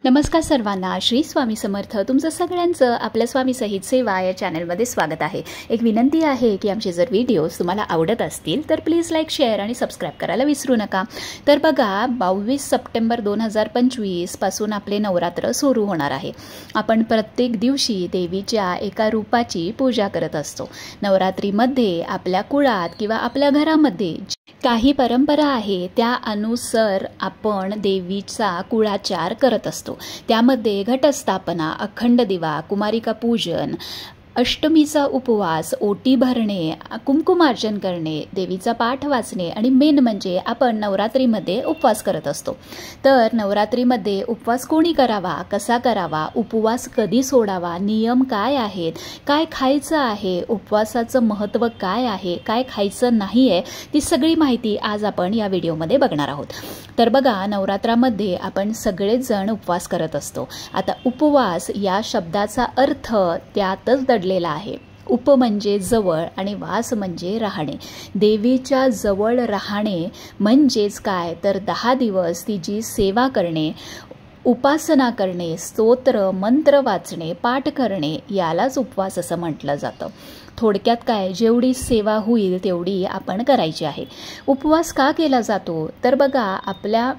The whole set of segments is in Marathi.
नमस्कार सर्वांना, श्री स्वामी समर्थ. तुमचं सगळ्यांचं आपल्या स्वामी सहित सेवा या चॅनलमध्ये स्वागत आहे. एक विनंती आहे की आमचे जर व्हिडिओज तुम्हाला आवडत असतील तर प्लीज लाईक, शेअर आणि सबस्क्राईब करायला विसरू नका. तर बघा, 22 सप्टेंबर 2025 पासून आपले नवरात्र सुरू होणार आहे. आपण प्रत्येक दिवशी देवीच्या एका रूपाची पूजा करत असतो. नवरात्रीमध्ये आपल्या कुळात किंवा आपल्या घरामध्ये काही परंपरा आहे त्या अनुसार आपण देवीचा कुळाचार करत असतो. त्यामध्ये घटस्थापना, अखंड दिवा, कुमारिका पूजन, अष्टमीचा उपवास, ओटी भरणे, कुंकुमार्चन करणे, देवीचा पाठ वाचणे आणि मेन म्हणजे आपण नवरात्रीमध्ये उपवास करत असतो. तर नवरात्रीमध्ये उपवास कोणी करावा, कसा करावा, उपवास कधी सोडावा, नियम काय आहेत, काय खायचं आहे, उपवासाचं महत्त्व काय आहे, काय खायचं नाही आहे, ती सगळी माहिती आज आपण या व्हिडिओमध्ये बघणार आहोत. तर बघा, नवरात्रामध्ये आपण सगळेच जण उपवास करत असतो. आता उपवास या शब्दाचा अर्थ त्यातच दडलेला आहे. उप म्हणजे जवळ आणि वास म्हणजे राहणे. देवीच्या जवळ राहणे म्हणजेच काय तर 10 दिवस तिची सेवा करणे, उपासना करणे, स्तोत्र मंत्र वाचणे, पाठ करणे, यालाच उपवास असं म्हटलं जातं. थोडक्यात काय, जेवढी सेवा होईल तेवढी आपण करायची आहे. उपवास का केला जातो तर बघा, आपल्या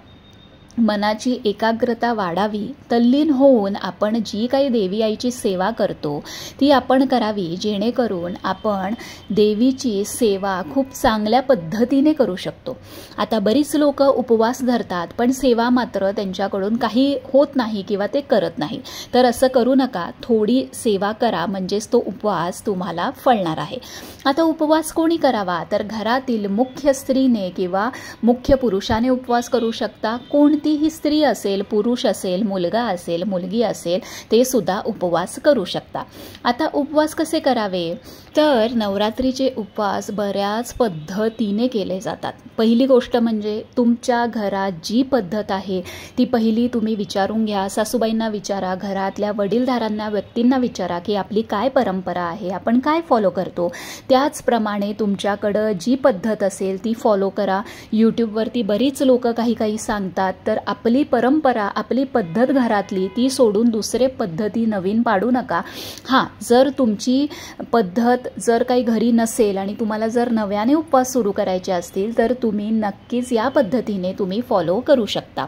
मनाची एकाग्रता वाढावी, तल्लीन होऊन आपण जी काही देवी आईची सेवा करतो ती आपण करावी, जेणेकरून आपण देवीची सेवा खूप चांगल्या पद्धतीने करू शकतो. आता बरीच लोक उपवास धरतात पण सेवा मात्र त्यांच्याकडून काही होत नाही किंवा ते करत नाही. तर असं करू नका, थोडी सेवा करा म्हणजेच तो उपवास तुम्हाला फळणार आहे. आता उपवास कोणी करावा तर घरातील मुख्य स्त्रीने किंवा मुख्य पुरुषाने उपवास करू शकता. कोणतीही स्त्री असेल, पुरुष असेल, मुलगा असेल, मुलगी असेल, ते सुद्धा उपवास करू शकता. आता उपवास कसे करावे तर नवरात्रीचे उपवास बऱ्याच पद्धतीने केले जातात. पहिली गोष्ट म्हणजे तुमच्या घरात जी पद्धत आहे ती पहिली तुम्ही विचारून घ्या. सासूबाईंना विचारा, घरातल्या वडीलधारांना, व्यक्तींना विचारा की आपली काय परंपरा आहे, आपण काय फॉलो करतो. त्याचप्रमाणे तुमच्याकडं जी पद्धत असेल ती फॉलो करा. यूट्यूबवरती बरीच लोक काही सांगतात, तर आपली परंपरा, आपली पद्धत घरातली ती सोडून दुसरे पद्धती नवीन पाडू नका. हां, जर तुमची पद्धत जर काही घरी नसेल आणि तुम्हाला जर नव्याने उपवास सुरू करायचे असतील तर तुम्ही नक्कीच या पद्धतीने तुम्ही फॉलो करू शकता.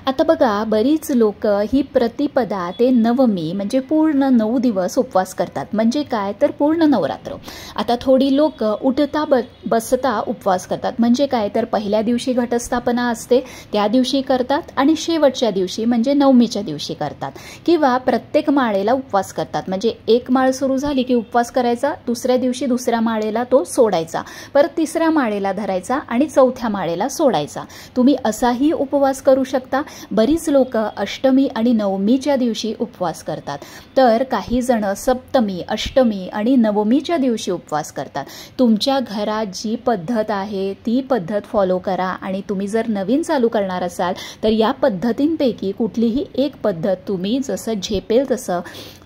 आता बघा, बरीच लोक ही प्रतिपदा ते नवमी म्हणजे पूर्ण 9 दिवस उपवास करतात. म्हणजे काय तर पूर्ण नवरात्र. आता थोडी लोक उठता बसता उपवास करतात. म्हणजे काय तर पहिल्या दिवशी घटस्थापना असते त्या दिवशी करतात आणि शेवटच्या दिवशी म्हणजे नवमीच्या दिवशी करतात. किंवा प्रत्येक माळेला उपवास करतात. म्हणजे एक माळ सुरू झाली की उपवास करायचा, दुसऱ्या दिवशी दुसऱ्या माळेला तो सोडायचा, परत तिसऱ्या माळेला धरायचा आणि चौथ्या माळेला सोडायचा. तुम्ही असाही उपवास करू शकता. बरीच लोक अष्टमी आणि नवमीच्या दिवशी उपवास करतात. तर काही जण सप्तमी, अष्टमी आणि नवमीच्या दिवशी उपवास करतात. तुमच्या घरात जी पद्धत आहे ती पद्धत फॉलो करा. आणि तुम्ही जर नवीन चालू करणार असाल तर या पद्धतींपैकी कुठलीही एक पद्धत तुम्ही जसं झेपेल तसं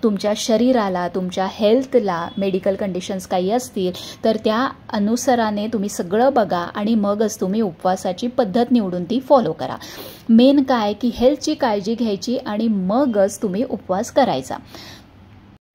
तुमच्या शरीराला, तुमच्या हेल्थला, मेडिकल कंडिशन्स काही असतील तर त्या अनुसाराने तुम्ही सगळं बघा आणि मगच तुम्ही उपवासाची पद्धत निवडून ती फॉलो करा. मेन काय की हेल्थची काळजी घ्यायची आणि मगच तुम्ही उपवास करायचा.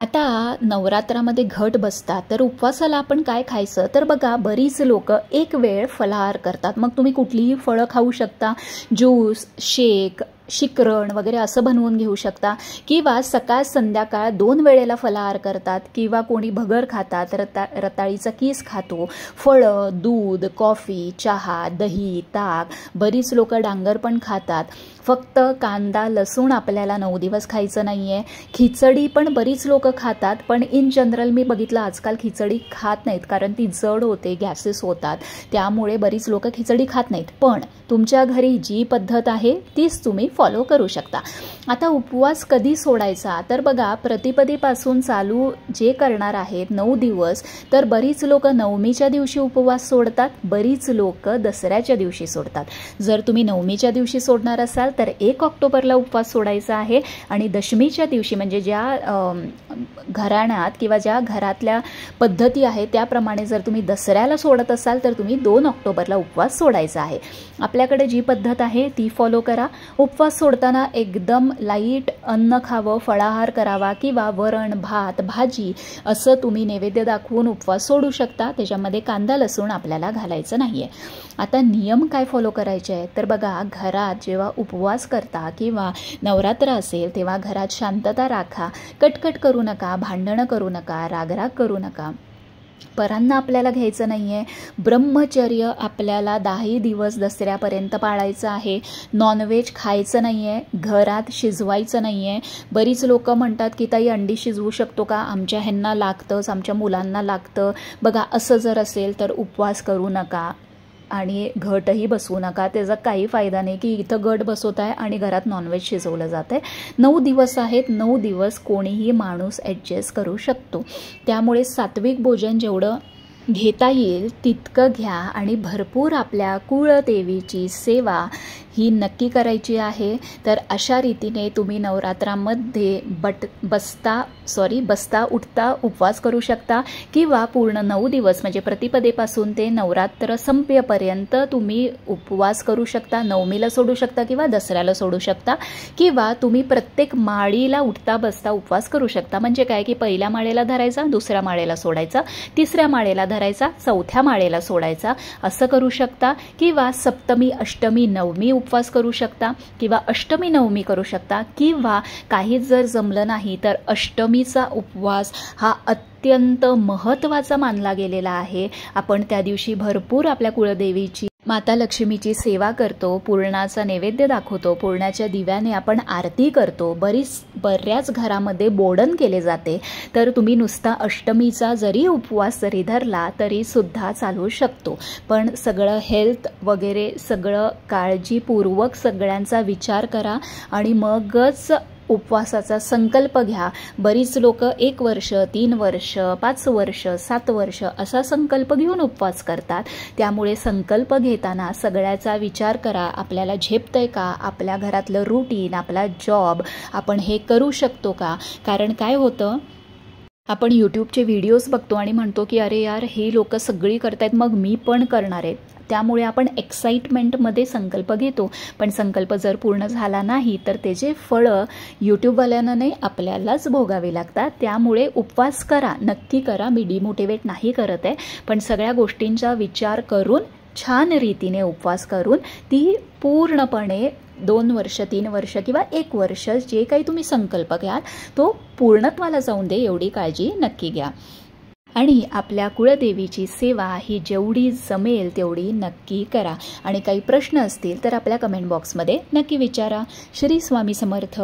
आता नवरात्रामध्ये घट बसतात तर उपवासाला आपण काय खायचं तर बघा, बरीच लोक एक वेळ फलाहार करतात. मग तुम्ही कुठलीही फळं खाऊ शकता, ज्यूस, शेक, शिकरण वगैरे असं बनवून घेऊ शकता. किंवा सकाळ संध्याकाळ 2 वेळेला फलाहार करतात. किंवा कोणी भगर खातात, रताळीचा कीस खातो, फळं, दूध, कॉफी, चहा, दही, ताक. बरीच लोक डांगर पण खातात. फक्त कांदा, लसूण आपल्याला 9 दिवस खायचं नाही आहे. खिचडी पण बरीच लोक खातात, पण इन जनरल मी बघितलं आजकाल खिचडी खात नाहीत कारण ती जड होते, गॅसेस होतात, त्यामुळे बरीच लोक खिचडी खात नाहीत. पण तुमच्या घरी जी पद्धत आहे तीच तुम्ही फॉलो करू शकता. आता उपवास कधी सोडायचा तर बघा, प्रतिपदेपासून चालू जे करणार आहेत 9 दिवस, तर बरीच लोक नवमीच्या दिवशी उपवास सोडतात, बरीच लोक दसऱ्याच्या दिवशी सोडतात. जर तुम्ही नवमीच्या दिवशी सोडणार असाल तर 1 ऑक्टोबरला उपवास सोडायचा आहे आणि दशमीच्या दिवशी म्हणजे ज्या घराण्यात किंवा ज्या घरातल्या पद्धती आहे त्याप्रमाणे जर तुम्ही दसऱ्याला सोडत असाल तर तुम्ही 2 ऑक्टोबरला उपवास सोडायचा आहे। आपल्याकडे जी पद्धत आहे ती फॉलो करा। उपवास सोडताना एकदम लाईट अन्न खावं, फळाहार करावा किंवा वरण भात भाजी असं तुम्ही नैवेद्य दाखवून उपवास सोडू शकता। त्याच्यामध्ये कांदा लसूण आपल्याला घालायचं नाहीये। आता नियम काय फॉलो करायचे आहे तर बघा, घरात जेव्हा उपवास करता किंवा नवरात्र असेल तेव्हा घरात शांतता राखा, कटकट करू नका, भांडणं करू नका, रागराग करू नका, परांना आपल्याला घ्यायचं नाही आहे। ब्रह्मचर्य आपल्याला 10 दिवस दसऱ्यापर्यंत पाळायचं आहे। नॉनव्हेज खायचं नाही आहे, घरात शिजवायचं नाही आहे। बरीच लोक म्हणतात की ताई अंडी शिजवू शकतो का, आमच्या ह्यांना लागतंच, आमच्या मुलांना लागतं। बघा, असं जर असेल तर उपवास करू नका आणि घटही बसवू नका। त्याचा काही फायदा नाही की इथं घट बसवत आहे आणि घरात नॉनव्हेज शिजवलं जात आहे। 9 दिवस आहेत, 9 दिवस कोणीही माणूस ॲडजस्ट करू शकतो। त्यामुळे सात्विक भोजन जेवढं घेता येईल तितकं घ्या आणि भरपूर आपल्या कुळदेवीची सेवा ही नक्की करायची आहे। तर अशा रीतीने तुम्ही नवरात्रामध्ये बसता उठता उपवास करू शकता किंवा पूर्ण 9 दिवस म्हणजे प्रतिपदेपासून ते नवरात्र संपेपर्यंत तुम्ही उपवास करू शकता। नवमीला सोडू शकता किंवा दसऱ्याला सोडू शकता किंवा तुम्ही प्रत्येक माळीला उठता बसता उपवास करू शकता। म्हणजे काय की पहिल्या माळेला धरायचा, दुसऱ्या माळेला सोडायचा, तिसऱ्या माळेला धरायचा, चौथ्या माळेला सोडायचा, असं करू शकता। किंवा सप्तमी अष्टमी नवमी उपवास करू शकता किंवा अष्टमी नवमी करू शकता किंवा काहीच जर जमलं नाही तर अष्टमीचा उपवास हा अत्यंत महत्त्वाचा मानला गेलेला आहे। आपण त्या दिवशी भरपूर आपल्या कुळदेवीची माता लक्ष्मीची सेवा करतो, पूर्णाचा नैवेद्य दाखवतो, पूर्णाच्या दिव्याने आपण आरती करतो। बऱ्याच घरामध्ये बोडण केले जाते। तर तुम्ही नुसता अष्टमीचा जरी उपवास जरी धरला तरी सुद्धा चालू शकतो। पण सगळं हेल्थ वगैरे सगळं काळजीपूर्वक सगळ्यांचा विचार करा आणि मगच उपवासाचा संकल्प घ्या। बरीच लोक 1 वर्ष, 3 वर्ष, 5 वर्ष, 7 वर्ष असा संकल्प घेऊन उपवास करतात। त्यामुळे संकल्प घेताना सगळ्याचा विचार करा, आपल्याला झेपतंय का, आपल्या घरातलं रुटीन, आपला जॉब आपण हे करू शकतो का। कारण काय होतं, आपण यूट्यूबचे व्हिडिओज बघतो आणि म्हणतो की अरे यार हे लोक सगळी करतायत मग मी पण करणार आहे। त्यामुळे आपण एक्साइटमेंटमध्ये संकल्प घेतो, पण संकल्प जर पूर्ण झाला नाही तर त्याचे फळं यूट्यूबवाल्यांना नाही आपल्यालाच भोगावे लागतात। त्यामुळे उपवास करा, नक्की करा, मी डिमोटिवेट नाही करत आहे, पण सगळ्या गोष्टींचा विचार करून छान रीतीने उपवास करून ती पूर्णपणे 2 वर्ष, 3 वर्ष किंवा 1 वर्ष जे काही तुम्ही संकल्प घ्याल तो पूर्णत्वाला जाऊन दे एवढी काळजी नक्की घ्या। आणि आपल्या कुळदेवीची सेवा ही जेवढी जमेल तेवढी नक्की करा। आणि काही प्रश्न असतील तर आपल्या कमेंट बॉक्समध्ये नक्की विचारा। श्री स्वामी समर्थ।